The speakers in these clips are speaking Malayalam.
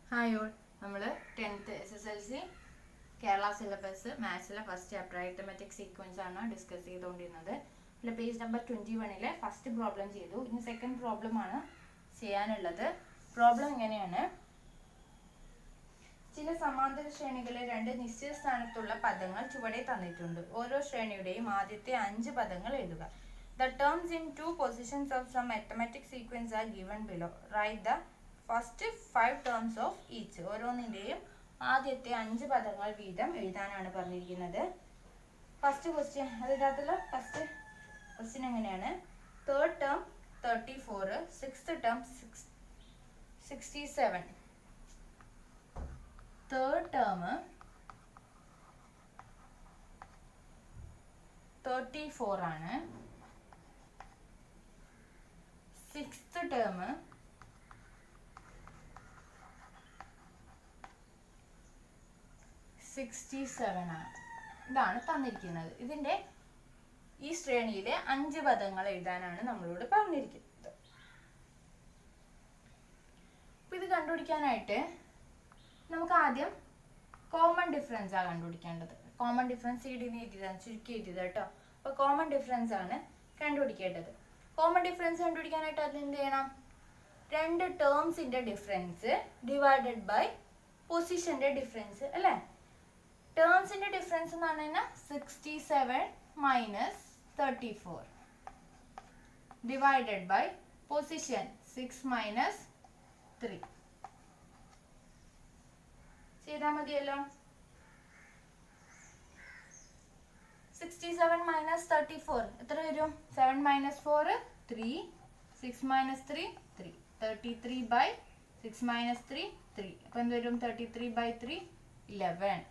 ഹായ് ഓൾ, നമ്മൾ 10th SSLC കേരള സിലബസ് മാത്സിലെ ഫസ്റ്റ് ചാപ്റ്റർ അരിത്തമെറ്റിക് സീക്വൻസ് ആണ് ഡിസ്കസ് ചെയ്തുകൊണ്ടിരുന്നത്. അതിൽ പേജ് നമ്പർ 21 ഫസ്റ്റ് പ്രോബ്ലം ചെയ്തു. ഇനി സെക്കൻഡ് പ്രോബ്ലം ആണ് ചെയ്യാനുള്ളത്. പ്രോബ്ലം ഇങ്ങനെയാണ്: ചില സമാന്തര ശ്രേണികളിലെ രണ്ട് നിശ്ചിത സ്ഥാനത്തുള്ള പദങ്ങൾ ചുവടെ തന്നിട്ടുണ്ട്. ഓരോ ശ്രേണിയുടെയും ആദ്യത്തെ 5 പദങ്ങൾ എഴുതുക. The terms in two positions of some arithmetic sequence are given below. Write the first 5 terms of each. ഓരോന്നിന്റെയും ആദ്യത്തെ 5 പദങ്ങൾ വീതം എഴുതാനാണ് പറഞ്ഞിരിക്കുന്നത്. ഫസ്റ്റ് ക്വസ്റ്റ്യൻ, അതിനകത്തുള്ള ഫസ്റ്റ് ക്വസ്റ്റ്യൻ എങ്ങനെയാണ്: third term 34, sixth term 67. Third term 34 ആണ്. സിക്സ്ത് ടേം 67 ആണ്. ഇതാണ് തന്നിരിക്കുന്നത്. ഇതിന്റെ ഈ ശ്രേണിയിലെ 5 പദങ്ങൾ എഴുതാനാണ് നമ്മളോട് പറഞ്ഞിരിക്കുന്നത്. അപ്പൊ ഇത് കണ്ടുപിടിക്കാനായിട്ട് നമുക്ക് ആദ്യം കോമൺ ഡിഫറൻസ് ആണ് കണ്ടുപിടിക്കേണ്ടത്. കോമൺ ഡിഫറൻസ് ചുരുക്കി എഴുതിയത് കേട്ടോ. അപ്പൊ കോമൺ ഡിഫറൻസ് ആണ് കണ്ടുപിടിക്കേണ്ടത്. കോമൺ ഡിഫറൻസ് കണ്ടുപിടിക്കാനായിട്ട് അത് എന്ത് ചെയ്യണം? രണ്ട് ടേംസിന്റെ ഡിഫറൻസ് ഡിവൈഡഡ് ബൈ പൊസിഷന്റെ ഡിഫറൻസ് അല്ലേ? ടേംസിന്റെ ഡിഫറൻസ് എന്ന് പറഞ്ഞു കഴിഞ്ഞാൽ 67 minus 34 divided by position 6 minus 3 ചെയ്താൽ മതിയല്ലോ. 67 മൈനസ് 34 എത്ര വരും? 7 മൈനസ് 4 3, 6 മൈനസ് 3 3, 33 ബൈ 6 മൈനസ് 3 3. അപ്പൊ എന്ത് വരും? 33 ബൈ 3 11.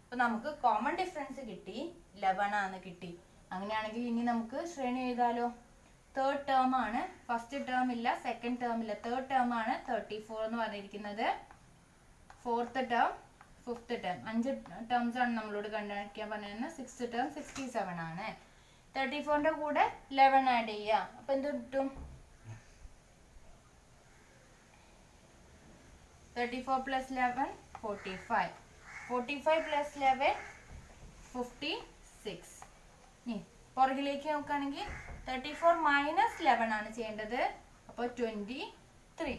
അപ്പൊ നമുക്ക് കോമൺ ഡിഫറൻസ് കിട്ടി, 11 ആണ് കിട്ടി. അങ്ങനെയാണെങ്കിൽ ഇനി നമുക്ക് ശ്രേണി എഴുതാലോ. തേർഡ് ടേം ആണ്, ഫസ്റ്റ് ടേം ഇല്ല, സെക്കൻഡ് ടേം ഇല്ല. തേർഡ് ടേം ആണ് 34 എന്ന് പറഞ്ഞിരിക്കുന്നത്. Fourth term, fifth term, 5 terms ആണ് നമ്മളോട് കണ്ടുപിടിക്കാൻ പറഞ്ഞിരുന്നത്. സിക്സ്ത് ടേം 67 ആണ്. 34ന്റെ കൂടെ 11 ആഡ് ചെയ്യാം. അപ്പൊ എന്ത് കിട്ടും? 34 പ്ലസ് 11 45. 45 പ്ലസ് 11 56. ഇനി പുറകിലേക്ക് നോക്കുകയാണെങ്കിൽ 34 മൈനസ് 11 ആണ് ചെയ്യേണ്ടത്. അപ്പോൾ 23.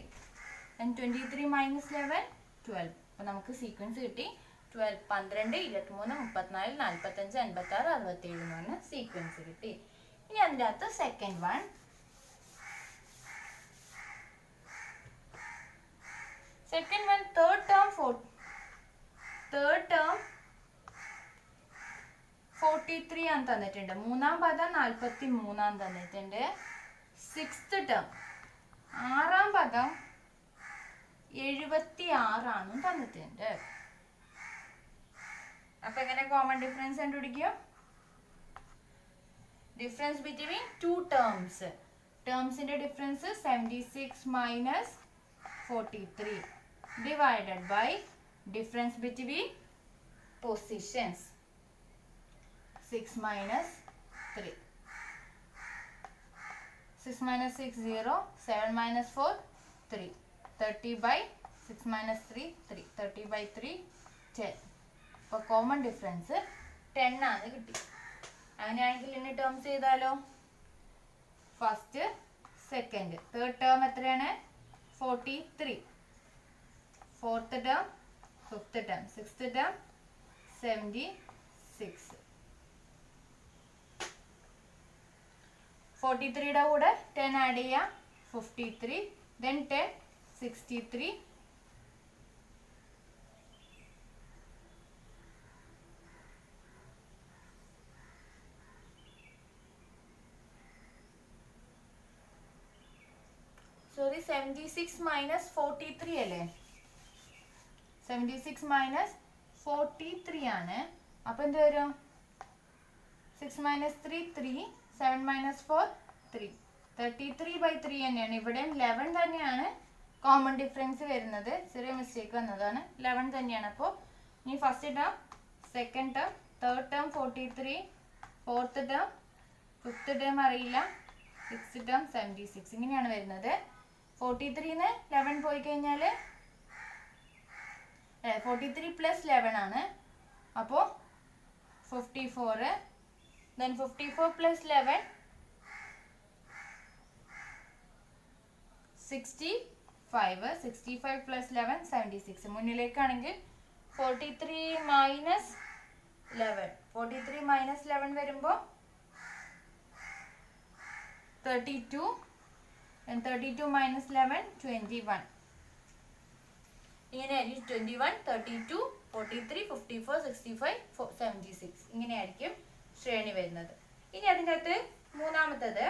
23 മൈനസ് 11 12. അപ്പൊ നമുക്ക് സീക്വൻസ് കിട്ടി. 12, 12, 23, 34, 45, 56, 67 എന്ന് പറഞ്ഞ സീക്വൻസ് കിട്ടി. ഇനി അതിൻ്റെ അകത്ത് സെക്കൻഡ് വൺ, തേർഡ് ടേം 43 ആണ് തന്നിട്ടുണ്ട്. മൂന്നാം പദം 43 തന്നിട്ടുണ്ട്. സിക്സ്ത് ടേം ആറാം പദം 76 ആണെന്നും തന്നിട്ടുണ്ട്. അപ്പൊ എങ്ങനെ കോമൺ ഡിഫറൻസ് കണ്ടുപിടിക്കും? Difference between two terms. ടേംസിന്റെ difference 76 minus 43 divided by difference between positions 6 minus 3. 6 minus 6 0, 7 minus 4 3. 30 by 6 minus 3 3. 30 by 3 10. അപ്പോൾ കോമൺ ഡിഫറൻസ് 10 ആണ് കിട്ടി. അങ്ങനെയാണെങ്കിൽ ഇനി ടേംസ് ചെയ്താലോ. ഫസ്റ്റ്, സെക്കൻഡ്, തേർഡ് ടേം എത്രയാണ്? 43. Fourth term, fifth term, sixth term 76. 43യുടെ കൂടെ 10 ആഡ് ചെയ്യാം, 53, then 10 63. സോറി, 76 മൈനസ് 43 അല്ലേ? 76 മൈനസ് 43 ആണ്. അപ്പൊ എന്ത് വരും? 6 മൈനസ് 3 3, 7 മൈനസ് 4 3. 33 ബൈ 3 തന്നെയാണ്. ഇവിടെ 11 തന്നെയാണ് കോമൺ ഡിഫറൻസ് വരുന്നത്. ചെറിയ മിസ്റ്റേക്ക് വന്നതാണ്. 11 തന്നെയാണ്. അപ്പോൾ ഇനി first term, second term, third term 43, fourth term, fifth term അറിയില്ല, സിക്സ്ത് ടേം 76. ഇങ്ങനെയാണ് വരുന്നത്. 43ന്ന് 11 പോയി കഴിഞ്ഞാൽ 43 പ്ലസ് 11 ആണ്. അപ്പോൾ 54. Then 54 plus 11 65. 65 plus 11 76. മുന്നിലേക്കാണെങ്കിൽ 43 minus 11. 43 minus 11 വരുമ്പോൾ 32. and 32 minus 11 21. ഇങ്ങനെയായിരിക്കും 21, 32, 43, 54, 65, 76. ഇങ്ങനെയായിരിക്കും ശ്രേണി വരുന്നത്. ഇനി അതിൻ്റെ അകത്ത് മൂന്നാമത്തത്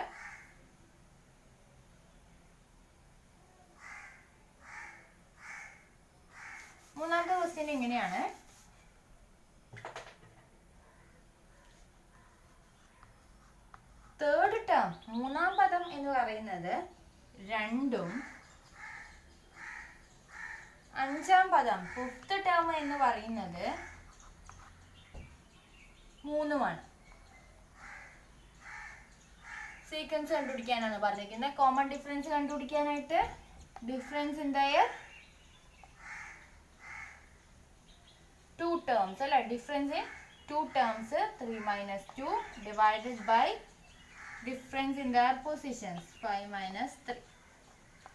ക്വസ്റ്റ്യൻ ഇങ്ങനെയാണ്. തേർഡ് ടേം മൂന്നാം പദം എന്ന് പറയുന്നത് 2ഉം അഞ്ചാം പദം ഫിഫ്ത്ത് ടേം എന്ന് പറയുന്നത് 3ഉമാണ്. സീക്വൻസ് കണ്ടുപിടിക്കാനാണ് പറഞ്ഞിരിക്കുന്നത്. കോമൺ ഡിഫറൻസ് കണ്ടുപിടിക്കാനായിട്ട് ഡിഫറൻസ് ഇൻ ദയർ 2 terms അല്ലെ. Difference in 2 terms 3 minus 2 divided by difference in their positions 5 minus 3.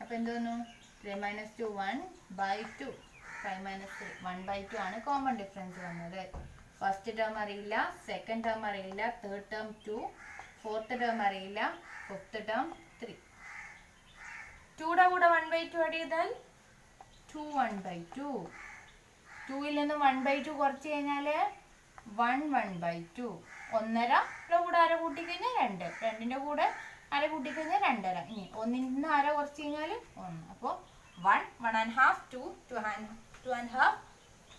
അപ്പോൾ എന്ത് വന്നു? 3 minus 2 1 by 2. 5 minus 3 1 by 2 ആണ് കോമൺ ഡിഫറൻസ് വന്നത്. ഫസ്റ്റ് ടേം അറിയില്ല, സെക്കൻഡ് ടേം അറിയില്ല, തേർഡ് ടേം 2, ഫോർത്ത് ടേം അറിയില്ല, ഫിഫ്ത്ത് ടേം 3. 2യുടെ കൂടെ 1 by 2 ആഡ് ചെയ്താൽ 2 1 by 2. 2ൽ നിന്ന് 1 by 2 കുറച്ച് കഴിഞ്ഞാൽ 1 1 by 2. 1.5 കൂടെ അര കൂട്ടിക്കഴിഞ്ഞാൽ 2. 2ൻ്റെ കൂടെ അര കൂട്ടിക്കഴിഞ്ഞാൽ 2.5. ഇനി 1ൽ നിന്ന് അര കുറച്ച് കഴിഞ്ഞാൽ 1. അപ്പോൾ 1 1.5 2 2.5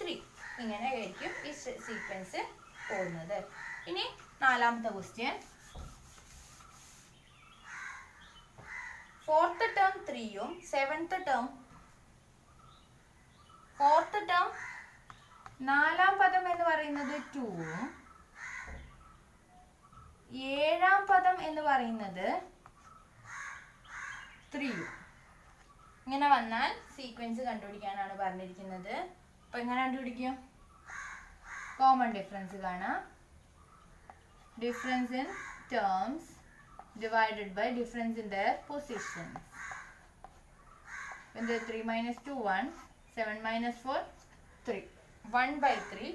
3. ഇങ്ങനെ ആയിരിക്കും ഈ സീക്വൻസ് പോകുന്നത്. ഇനി നാലാമത്തെ ക്വസ്റ്റ്യൻ. ഫോർത്ത് ടേം 3ഉം സെവൻത്ത് ടേം ഫോർത്ത് ടേം നാലാം പദം എന്ന് പറയുന്നത് 2ഉം ഏഴാം പദം എന്ന് പറയുന്നത് 3ഉം. ഇങ്ങനെ വന്നാൽ സീക്വൻസ് കണ്ടുപിടിക്കാനാണ് പറഞ്ഞിരിക്കുന്നത്. അപ്പോൾ എങ്ങനെ കണ്ടുപിടിക്കും? കോമൺ ഡിഫറൻസ് കാണാം. Difference in terms divided by difference in their positions. When 3 minus 2 1, 7 minus 4 3. 1 by 3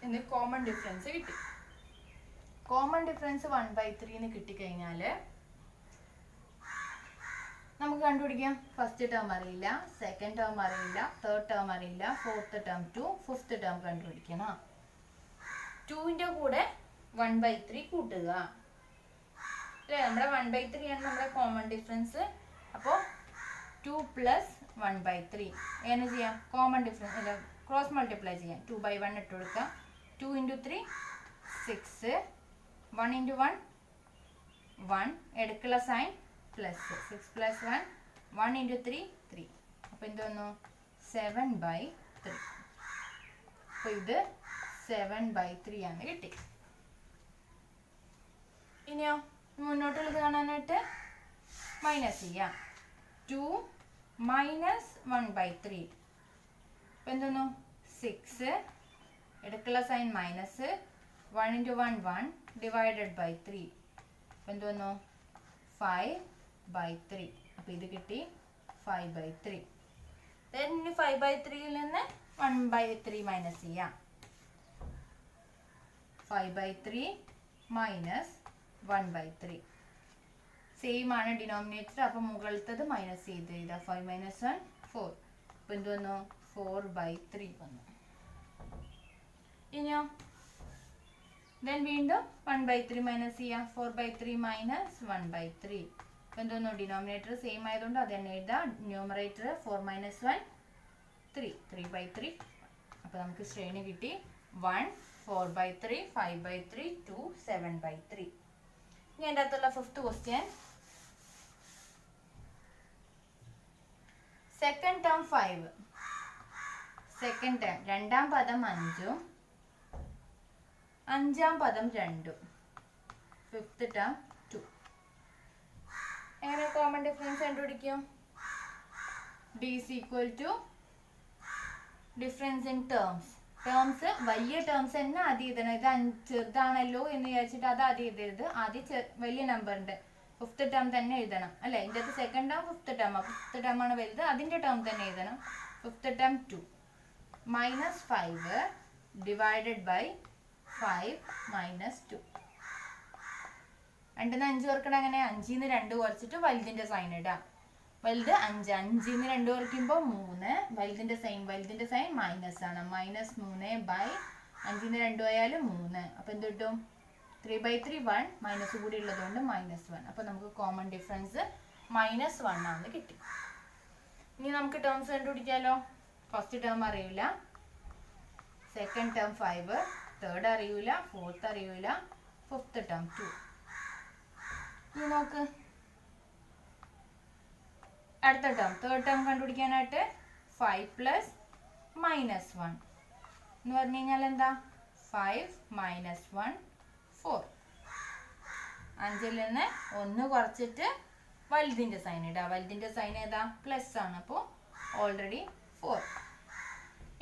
എന്ന് കോമൺ ഡിഫറൻസ് കിട്ടി. കോമൺ ഡിഫറൻസ് 1 by 3 എന്ന് കിട്ടിക്കഴിഞ്ഞാൽ നമുക്ക് കണ്ടുപിടിക്കാം. ഫസ്റ്റ് ടേം അറിയില്ല, സെക്കൻഡ് ടേം അറിയില്ല, തേർഡ് ടേം അറിയില്ല, ഫോർത്ത് ടേം 2, ഫിഫ്ത്ത് ടേം കണ്ടുപിടിക്കണം. 2ൻ്റെ കൂടെ 1 by 3 കൂട്ടുക. നമ്മുടെ 1 by 3 ആണ് നമ്മുടെ കോമൺ ഡിഫറൻസ്. അപ്പോൾ 2 plus 1 by 3 എങ്ങനെ ചെയ്യാം? കോമൺ ഡിഫറൻസ് അല്ല, ക്രോസ് മൾട്ടിപ്ലൈ ചെയ്യാം. 2 by 1 ഇട്ട് കൊടുക്കാം. 2 into 3 6. 1 into 1 1. എടുക്കുള്ള സൈൻ പ്ലസ് 6 plus 1 1 into 3 3. അപ്പോൾ എന്ത് വന്നു? 7 by 3. അപ്പോൾ ഇത് 7 by 3 ആണ് കിട്ടി. ഇനിയോ മുന്നോട്ടുള്ളത് കാണാനായിട്ട് മൈനസ് ചെയ്യാം. 2 minus 1 by 3. ഇപ്പം എന്തോന്നു? 6. എടുക്കുള്ള sign minus 1 into 1 1 divided by 3. ഇപ്പം എന്തോന്നു? 5 by 3. അപ്പോൾ ഇത് കിട്ടി 5 by 3. ദെൻ ഇനി 5 by 3യിൽ നിന്ന് 1 by 3 മൈനസ് ചെയ്യാം. 5 by 3 മൈനസ് 1 by 3. സെയിം ആണ് ഡിനോമിനേറ്റർ. അപ്പം മുകളിലത്തത് മൈനസ് ചെയ്ത് ചെയ്താൽ 5 minus 1 4. അപ്പം എന്ത് വന്നു? 4 by 3 വന്നു. ഇനിയോ ദെൻ വീണ്ടും 1 by 3 മൈനസ് ചെയ്യാം. 4 by 3 മൈനസ് 1 by 3. അപ്പം എന്ത് വന്നു? ഡിനോമിനേറ്റർ സെയിം ആയതുകൊണ്ട് അത് തന്നെ എഴുതാം. Numerator 4 minus 1 3. 3 by 3. അപ്പോൾ നമുക്ക് ശ്രേണി കിട്ടി 1 4 by 3 5 by 3 2 7 by 3. ഇനി എൻ്റെ അകത്തുള്ള fifth question. Second term 5, second term രണ്ടാം പദം 5ഉം അഞ്ചാം പദം 2ഉം, ഫിഫ്ത്ത് ടേം 2. എങ്ങനെ കോമൺ ഡിഫറൻസ് കണ്ടുപിടിക്കും? D is equal to difference in terms വലിയ ടേംസ് തന്നെ ആദ്യം എഴുതണം. ഇത് ചെറുതാണല്ലോ എന്ന് വിചാരിച്ചിട്ട് അത് ആദ്യം എഴുതരുത്. ആദ്യം വലിയ നമ്പറിന്റെ ഫിഫ്ത്ത് ടേം തന്നെ എഴുതണം അല്ലെ. ഇതിന്റെ സെക്കൻഡ് ടേം ഫിഫ്ത്ത് ടേം ആണ് വലുത്, അതിന്റെ ടേം തന്നെ എഴുതണം. Fifth term 2 -5 divided by 5 - 2. 2 5 കുറക്കണം. അങ്ങനെ 5 2 കുറച്ചിട്ട് വലുതിന്റെ സൈൻ ഇടാം. വലുത് 5, 5 2 കുറയ്ക്കുമ്പോൾ 3, വലുതിന്റെ സൈൻ മൈനസ് ആണ്. -3 ബൈ 5 2 പോയാലും 3. അപ്പൊ എന്ത് കിട്ടും? 3/3 1, മൈനസ് കൂടി ഉള്ളതുകൊണ്ട് -1. അപ്പൊ നമുക്ക് കോമൺ ഡിഫറൻസ് -1 ആണെന്ന് കിട്ടി. ഇനി നമുക്ക് ടേംസ് കണ്ടുപിടിക്കാലോ. ഫസ്റ്റ് ടേം അറിയില്ല, സെക്കൻഡ് ടേം 5, തേർഡ് അറിയൂല, ഫോർത്ത് അറിയൂല, ഫിഫ്ത്ത് ടേം 2. ഇനി നോക്ക് അടുത്ത ടേം, തേർഡ് ടേം കണ്ടുപിടിക്കാനായിട്ട് 5 + -1 എന്ന് പറഞ്ഞു കഴിഞ്ഞാൽ എന്താ? 5 - 1 4. 5ൽ നിന്ന് 1 കുറച്ചിട്ട് വലുതിന്റെ സൈൻ ഇടാം. വലുതിന്റെ സൈൻ ഏതാ? പ്ലസ് ആണ്. അപ്പോൾ ഓൾറെഡി 4.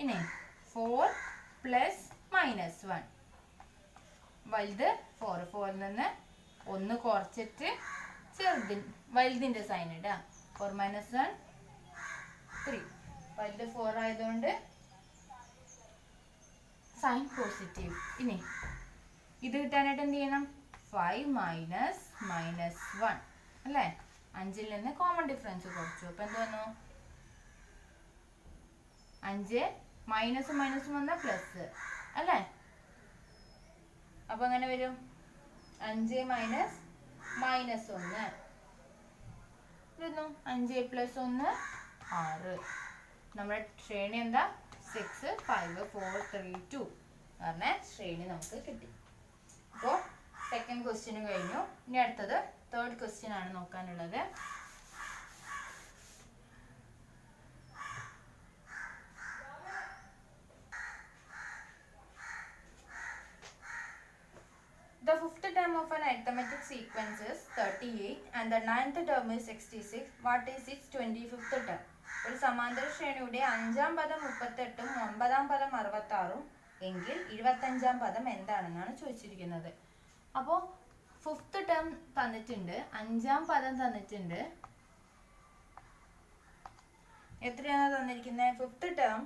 ഇനി 4 + -1 വലുത് 4. 4ൽ നിന്ന് 1 കുറച്ചിട്ട് വലുതിന്റെ സൈൻ ഇടാം. 4 - 1 3. വലുത് 4 ആയതുകൊണ്ട് സൈൻ പോസിറ്റീവ്. ഇനി ഇത് കിട്ടാനായിട്ട് എന്ത് ചെയ്യണം? 5 - -1 അല്ലേ. 5ൽ നിന്ന് കോമൺ ഡിഫറൻസ് കുറച്ചു. അപ്പൊ എന്ത് വന്നു? 5 മൈനസ് വന്നാൽ പ്ലസ് അല്ലേ. അപ്പൊ അങ്ങനെ വരും 5 - -1 വരുന്നു. 5 + 1 6. നമ്മുടെ ശ്രേണി എന്താ? 6 5 4 3 2 പറഞ്ഞ ശ്രേണി നമുക്ക് കിട്ടി. അപ്പോൾ സെക്കൻഡ് ക്വസ്റ്റ്യൻ കഴിഞ്ഞു. ഇനി അടുത്തത് തേർഡ് ക്വസ്റ്റ്യൻ ആണ് നോക്കാനുള്ളത്. The fifth term of an arithmetic sequence is 38 and the ninth term is 66. What is its 25th term? ഒരു സമാന്തര ശ്രേണിയുടെ 5ാം പദം 38ഉം 9ാം പദം 66ഉം എങ്കിൽ 25ാം പദം എന്താണെന്നാണ് ചോദിച്ചിരിക്കുന്നത്. അപ്പോൾ ഫിഫ്ത്ത് ടേം തന്നിട്ടുണ്ട്, 5ാം പദം തന്നിട്ടുണ്ട്. എത്രയാണ് തന്നിരിക്കുന്നത്? ഫിഫ്ത്ത് ടേം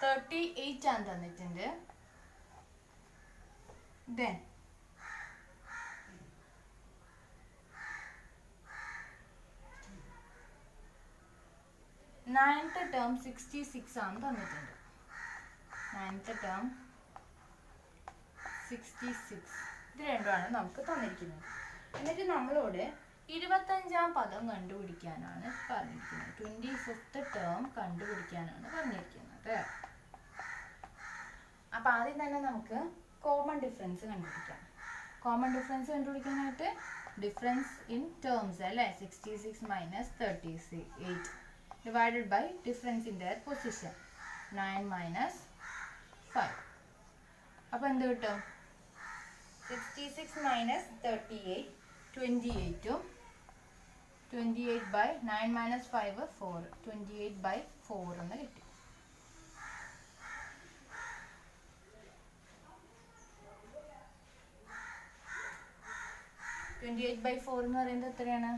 38 ആണ് തന്നിട്ടുണ്ട്. Then ninth term 66 ആണ് തന്നിട്ടുണ്ട്. ninth term 66 ഇത് രണ്ടുമാണ് നമുക്ക് തന്നിരിക്കുന്നത്. എന്നിട്ട് നമ്മളോട് 25ാം പദം കണ്ടുപിടിക്കാനാണ് പറഞ്ഞിരിക്കുന്നത്. 25th ടേം കണ്ടുപിടിക്കാനാണ് പറഞ്ഞിരിക്കുന്നത്. അപ്പൊ ആദ്യം തന്നെ നമുക്ക് കോമൺ ഡിഫറൻസ് കണ്ടുപിടിക്കാം. കോമൺ ഡിഫറൻസ് കണ്ടുപിടിക്കാനായിട്ട് ഡിഫറൻസ് ഇൻ ടേംസ് അല്ലേ. 66 - 38 divided by difference in their position 9 - 5. അപ്പോൾ എന്ത് കിട്ടും? 66 - 38 28ഉം 28 ബൈ 9 - 5 4 28 ബൈ 4 എന്ന് കിട്ടി. ബൈ 4 എന്ന് പറയുന്നത് എത്രയാണ്?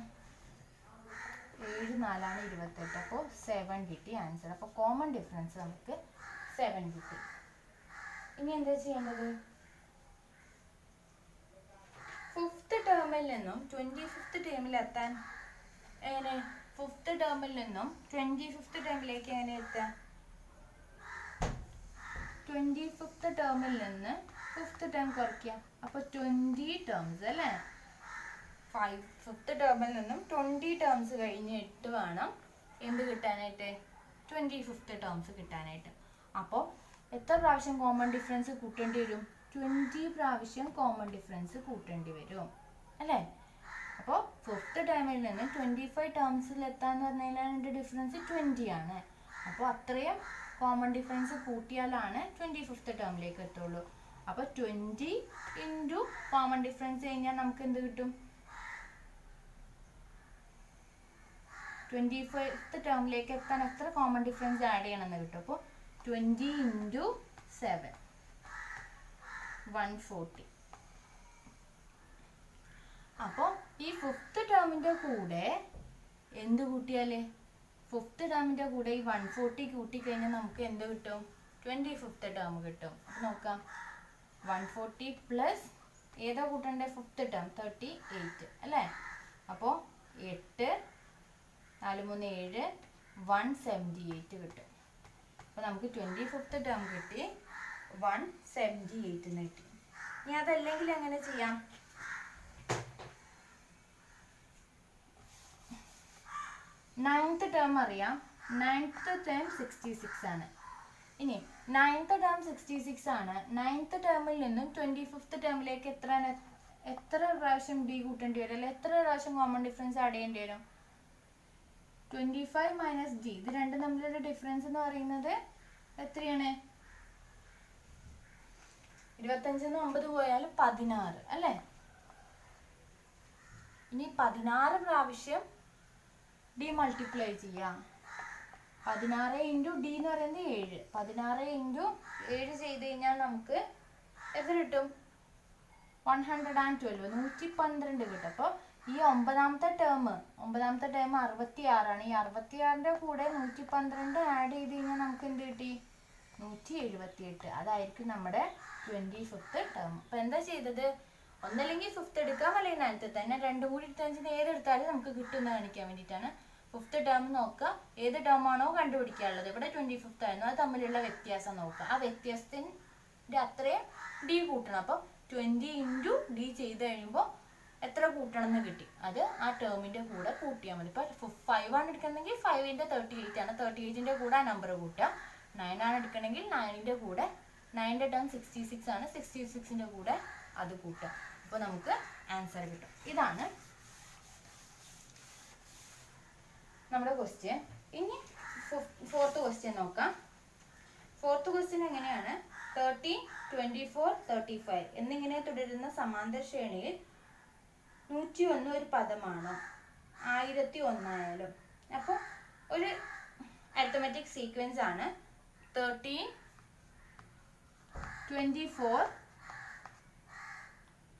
7 4 28. അപ്പോൾ 7 കിട്ടി ആൻസർ. അപ്പോൾ കോമൺ ഡിഫറൻസ് നമുക്ക് 7 കിട്ടി. ഇനി എന്താ ചെയ്യേണ്ടത്? ഫിഫ്ത്ത് ടേമിൽ നിന്നും 25th ടേമിൽ എത്താൻ എങ്ങനെ? ഫിഫ്ത്ത് ടേമിൽ നിന്നും 25th ടേമിലേക്ക് എങ്ങനെ എത്താം? 25th ടേമിൽ നിന്ന് ഫിഫ്ത്ത് ടേം കുറയ്ക്കാം. അപ്പോൾ 20 ടേംസ് അല്ലേ. ഫിഫ്ത്ത് ടേമിൽ നിന്നും 20 ടേംസ് കഴിഞ്ഞിട്ട് വേണം എന്ത് കിട്ടാനായിട്ട്? 25th ടേംസ് കിട്ടാനായിട്ട്. അപ്പോൾ എത്ര പ്രാവശ്യം കോമൺ ഡിഫറൻസ് കൂട്ടേണ്ടി വരും? 20 പ്രാവശ്യം കോമൺ ഡിഫറൻസ് കൂട്ടേണ്ടി വരും അല്ലേ. അപ്പോൾ ഫിഫ്ത്ത് ടേമിൽ നിന്ന് 25 ടേംസിൽ എത്താന്ന് പറഞ്ഞു കഴിഞ്ഞാൽ അതിൻ്റെ ഡിഫറൻസ് 20 ആണ്. അപ്പോൾ അത്രയും കോമൺ ഡിഫറൻസ് കൂട്ടിയാലാണ് 25th ടേമിലേക്ക് എത്തുള്ളൂ. അപ്പോൾ 20 ഇൻറ്റു കോമൺ ഡിഫറൻസ് കഴിഞ്ഞാൽ നമുക്ക് എന്ത് കിട്ടും? 25th ടേമിലേക്ക് എത്താൻ എത്ര കോമൺ ഡിഫറൻസ് ആഡ് ചെയ്യണമെന്ന് കിട്ടും. അപ്പോൾ 20 × 7 140. അപ്പോൾ ഈ 5th ടേമിൻ്റെ കൂടെ എന്ത് കൂട്ടിയാലേ 5th ടേമിൻ്റെ കൂടെ ഈ 140 കൂട്ടിക്കഴിഞ്ഞാൽ നമുക്ക് എന്ത് കിട്ടും? 25th ടേം കിട്ടും. അപ്പോൾ നോക്കാം, 140 പ്ലസ് ഏതാ കൂട്ടണ്ടേ? 5th ടേം 38 അല്ലേ? അപ്പോൾ 8 4 3 7 178 കിട്ടും. അപ്പോൾ നമുക്ക് 25th ടേം കിട്ടി, 178 കിട്ടി. ഇനി അതല്ലെങ്കിൽ എങ്ങനെ ചെയ്യാം? 9th ടേം അറിയാം. 9th ടേം 66 ആണ്. ഇനി 9th ടേം 66 ആണ്. 9th ടേമിൽ നിന്നും 25th ടേമിലേക്ക് എത്ര പ്രാവശ്യം ഡി കൂട്ടേണ്ടി വരും? അല്ലെ എത്ര പ്രാവശ്യം കോമൺ ഡിഫറൻസ് ആഡ് ചെയ്യേണ്ടി വരും? 25 മൈനസ് ഡി. ഇത് രണ്ടും തമ്മിലുള്ള ഡിഫറൻസ് എന്ന് പറയുന്നത് എത്രയാണ്? 25 9 പോയാൽ 16 അല്ലേ? ഇനി 16 പ്രാവശ്യം ഡി മൾട്ടിപ്ലൈ ചെയ്യാം. 16 × ഡി എന്ന് പറയുന്നത് 7. 16 × 7 ചെയ്ത് കഴിഞ്ഞാൽ നമുക്ക് എത്ര കിട്ടും? 112 112 കിട്ടും. അപ്പോൾ ഈ ഒമ്പതാമത്തെ ടേം 66 ആണ്. ഈ 66ന്റെ കൂടെ 112 ആഡ് ചെയ്ത് കഴിഞ്ഞാൽ നമുക്ക് എന്ത് കിട്ടി? 178. അതായിരിക്കും നമ്മുടെ 25th ടേം. അപ്പോൾ എന്താ ചെയ്തത്? ഒന്നല്ലെങ്കിൽ 5th എടുക്കാം, അല്ലെങ്കിൽ 9th തന്നെ. രണ്ടും കൂടി എടുത്താൽ ഏതെടുത്താലും നമുക്ക് കിട്ടുമെന്ന് കാണിക്കാൻ വേണ്ടിയിട്ടാണ്. 5th ടേം നോക്കുക, ഏത് ടേം ആണോ കണ്ടുപിടിക്കാനുള്ളത്. ഇവിടെ 25th ആയിരുന്നു, അത് തമ്മിലുള്ള വ്യത്യാസം നോക്കുക. ആ വ്യത്യാസത്തിൻ്റെ അത്രയും ഡി കൂട്ടണം. അപ്പോൾ 20 × ഡി ചെയ്ത് കഴിയുമ്പോൾ എത്ര കൂട്ടണം എന്ന് കിട്ടി, അത് ആ ടേമിൻ്റെ കൂടെ കൂട്ടിയാൽ മതി. ഇപ്പോൾ 5 ആണ് എടുക്കണമെങ്കിൽ 5 × 38 ആണ്. 38ൻ്റെ കൂടെ ആ നമ്പർ കൂട്ടുക. 9 ആണ് എടുക്കണമെങ്കിൽ 9ൻ്റെ കൂടെ 9ൻ്റെ ടേം 66 ആണ്. 66ൻ്റെ കൂടെ അത് കൂട്ടുക. അപ്പോൾ നമുക്ക് ആൻസർ കിട്ടും. ഇതാണ് നമ്മുടെ ക്വസ്റ്റ്യൻ. ഇനി 4th ക്വസ്റ്റ്യൻ നോക്കാം. 4th ക്വസ്റ്റ്യൻ എങ്ങനെയാണ്? 30 24 35 എന്നിങ്ങനെ തുടരുന്ന സമാന്തര ശ്രേണിയിൽ 101 ഒരു പദമാണോ? 1001 ആയാലും. അപ്പോൾ ഒരു അരിത്തമെറ്റിക് സീക്വൻസ് ആണ്. 13 24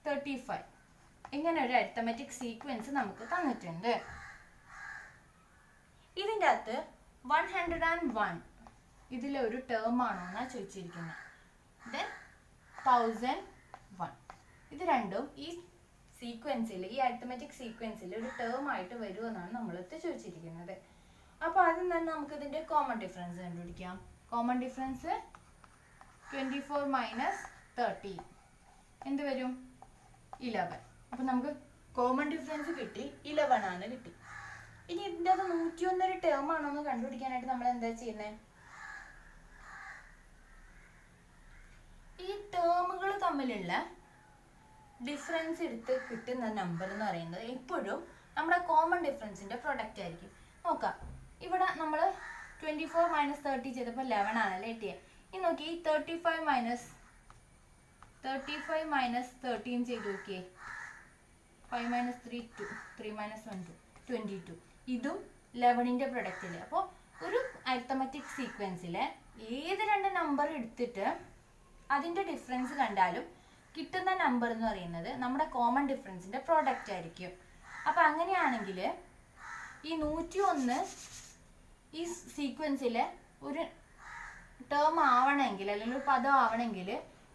35 ഇങ്ങനെ ഒരു അരിത്തമെറ്റിക് സീക്വൻസ് നമുക്ക് തന്നിട്ടുണ്ട്. ഇതിൻ്റെ അകത്ത് 101 ഇതിലൊരു ടേം ആണോ എന്നാണ് ചോദിച്ചിരിക്കുന്നത്. ദെൻ 1001 ഇത് രണ്ടും ഈ സീക്വൻസിൽ, ഈ അരിത്തമെറ്റിക് സീക്വൻസിൽ ഒരു ടേം ആയിട്ട് വരുമെന്നാണ് നമ്മളടുത്ത് ചോദിച്ചിരിക്കുന്നത്. അപ്പോൾ ആദ്യം തന്നെ നമുക്ക് ഇതിൻ്റെ കോമൺ ഡിഫറൻസ് കണ്ടുപിടിക്കാം. കോമൺ ഡിഫറൻസ് 24 മൈനസ് 30 എന്ത് വരും? 11. അപ്പോൾ നമുക്ക് കോമൺ ഡിഫറൻസ് കിട്ടി, 11 ആണ് കിട്ടി. ഇനി ഇതിൻ്റെ അത് 101 ഒരു ടേം ആണോ എന്ന് കണ്ടുപിടിക്കാനായിട്ട് നമ്മൾ എന്താ ചെയ്യുന്നത്? ഈ ടേമുകൾ തമ്മിലുള്ള ഡിഫറൻസ് എടുത്ത് കിട്ടുന്ന നമ്പർ എന്ന് പറയുന്നത് എപ്പോഴും നമ്മുടെ കോമൺ ഡിഫറൻസിന്റെ പ്രൊഡക്റ്റ് ആയിരിക്കും. നോക്കാം, ഇവിടെ നമ്മൾ 24 മൈനസ് 30 ചെയ്തപ്പോൾ 11 ആണല്ലേ കിട്ടിയത്. ഇനി നോക്കി, ഈ 35 മൈനസ് 13 ചെയ്ത് നോക്കിയേ. 5 മൈനസ് 3 2, 3 മൈനസ് 1 2, 22. ഇതും 11ന്റെ പ്രൊഡക്റ്റിൽ. അപ്പോൾ ഒരു അരിത്തമെറ്റിക് സീക്വൻസിലെ ഏത് രണ്ട് നമ്പർ എടുത്തിട്ട് അതിൻ്റെ ഡിഫറൻസ് കണ്ടാലും കിട്ടുന്ന നമ്പർ എന്ന് പറയുന്നത് നമ്മുടെ കോമൺ ഡിഫറൻസിന്റെ പ്രോഡക്റ്റ് ആയിരിക്കും. അപ്പം അങ്ങനെയാണെങ്കിൽ ഈ 101 ഈ സീക്വൻസിൽ ഒരു ടേം ആവണമെങ്കിൽ, അല്ലെങ്കിൽ ഒരു പദം ആവണമെങ്കിൽ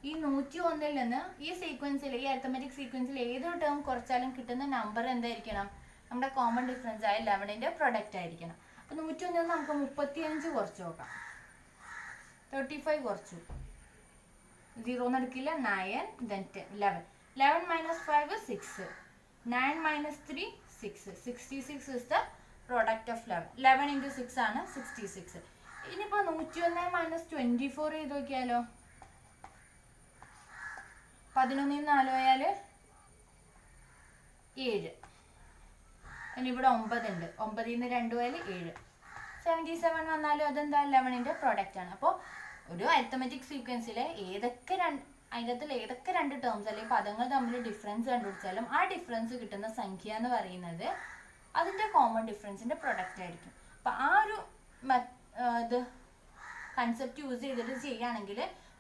ഈ 101 നിന്ന് ഈ സീക്വൻസിൽ, ഈ അരിത്തമെറ്റിക് സീക്വൻസിൽ ഏതൊരു ടേം കുറച്ചാലും കിട്ടുന്ന നമ്പർ എന്തായിരിക്കണം? നമ്മുടെ കോമൺ ഡിഫറൻസ് ആയ 11ന്റെ പ്രൊഡക്റ്റ് ആയിരിക്കണം. അപ്പം 101 നമുക്ക് 35 കുറച്ച് നോക്കാം. 35 കുറച്ചു, 0 എടുക്കില്ല, 9 then 10 11. 11 minus 5 is 6. 9 minus 3 6. 66 is the product of 11. 11 into 6 ആണ് 66. ഇനിയിപ്പോൾ 101 മൈനസ് 24 ചെയ്ത് നോക്കിയാലോ? 11 4 പോയാൽ 7. ഇനി ഇവിടെ 9 ഉണ്ട്, 9 2 പോയാൽ 7. 77 വന്നാലും അതെന്താ? 11ന്റെ പ്രോഡക്റ്റ് ആണ്. അപ്പോൾ ഒരു അരിത്തമെറ്റിക് സീക്വൻസിലെ ഏതൊക്കെ രണ്ട് ടേംസ് അല്ലെങ്കിൽ പദങ്ങൾ തമ്മിൽ ഡിഫറൻസ് കണ്ടുപിടിച്ചാലും ആ ഡിഫറൻസ് കിട്ടുന്ന സംഖ്യ എന്ന് പറയുന്നത് അതിൻ്റെ കോമൺ ഡിഫറൻസിൻ്റെ പ്രൊഡക്റ്റ് ആയിരിക്കും. അപ്പം ആ ഒരു ഇത് കൺസെപ്റ്റ് യൂസ് ചെയ്തിട്ട് ചെയ്യുകയാണെങ്കിൽ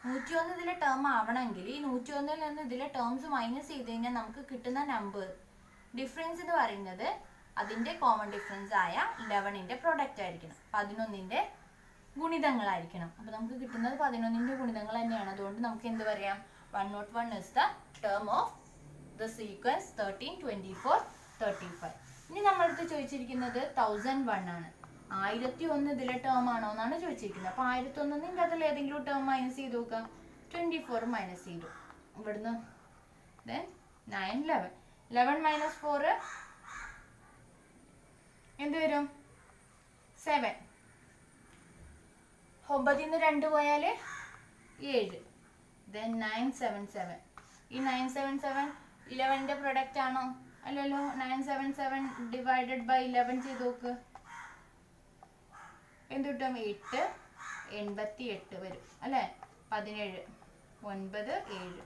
101 ഇതിലെ ടേം ആവണമെങ്കിൽ ഈ 101 നിന്ന് ഇതിലെ ടേംസ് മൈനസ് ചെയ്ത് കഴിഞ്ഞാൽ നമുക്ക് കിട്ടുന്ന നമ്പർ ഡിഫറൻസ് എന്ന് പറയുന്നത് അതിൻ്റെ കോമൺ ഡിഫറൻസ് ആയ 11ൻ്റെ പ്രൊഡക്റ്റ് ആയിരിക്കണം, 11ൻ്റെ ഗുണിതങ്ങളായിരിക്കണം. അപ്പോൾ നമുക്ക് കിട്ടുന്നത് 11ൻ്റെ ഗുണിതങ്ങൾ തന്നെയാണ്. അതുകൊണ്ട് നമുക്ക് എന്ത് പറയാം, 101 is the term of the sequence 13, 24, 35. ഇനി നമ്മളടുത്ത് ചോദിച്ചിരിക്കുന്നത് 1001 ആണ്. 1001 ഇതിലെ ടേം ആണോ എന്നാണ് ചോദിച്ചിരിക്കുന്നത്. അപ്പോൾ 1001 ഇതിൻ്റെ അതിൽ ഏതെങ്കിലും ടേം മൈനസ് ചെയ്ത് നോക്കാം. 24 മൈനസ് ചെയ്തു. ഇവിടുന്ന് ദെൻ 9, 11. 11 മൈനസ് 4 എന്ത് വരും? 7. 9 2 പോയാൽ 7. ദെൻ 977. ഈ 977 11ൻ്റെ പ്രൊഡക്റ്റ് ആണോ? അല്ലല്ലോ. 977 ഡിവൈഡഡ് ബൈ 11 ചെയ്ത് നോക്ക്. എന്ത് കിട്ടും? 8, 88 വരും അല്ലേ. 17, 9, 7.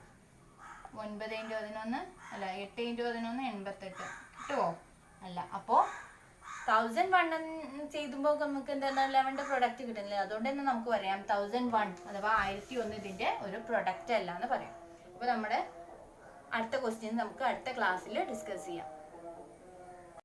9 × 11 അല്ല 8 × 11 88 കിട്ടുമോ? അല്ല. അപ്പോൾ 1001 ചെയ്യുമ്പോൾ നമുക്ക് എന്താണ് 11ൻ്റെ പ്രൊഡക്റ്റ് കിട്ടുന്നില്ല. അതുകൊണ്ട് തന്നെ നമുക്ക് പറയാം 1001 അഥവാ 1001 ഇതിൻ്റെ ഒരു പ്രൊഡക്റ്റ് അല്ല എന്ന് പറയാം. അപ്പോൾ നമ്മുടെ അടുത്ത ക്വസ്റ്റ്യൻ നമുക്ക് അടുത്ത ക്ലാസ്സിൽ ഡിസ്കസ് ചെയ്യാം.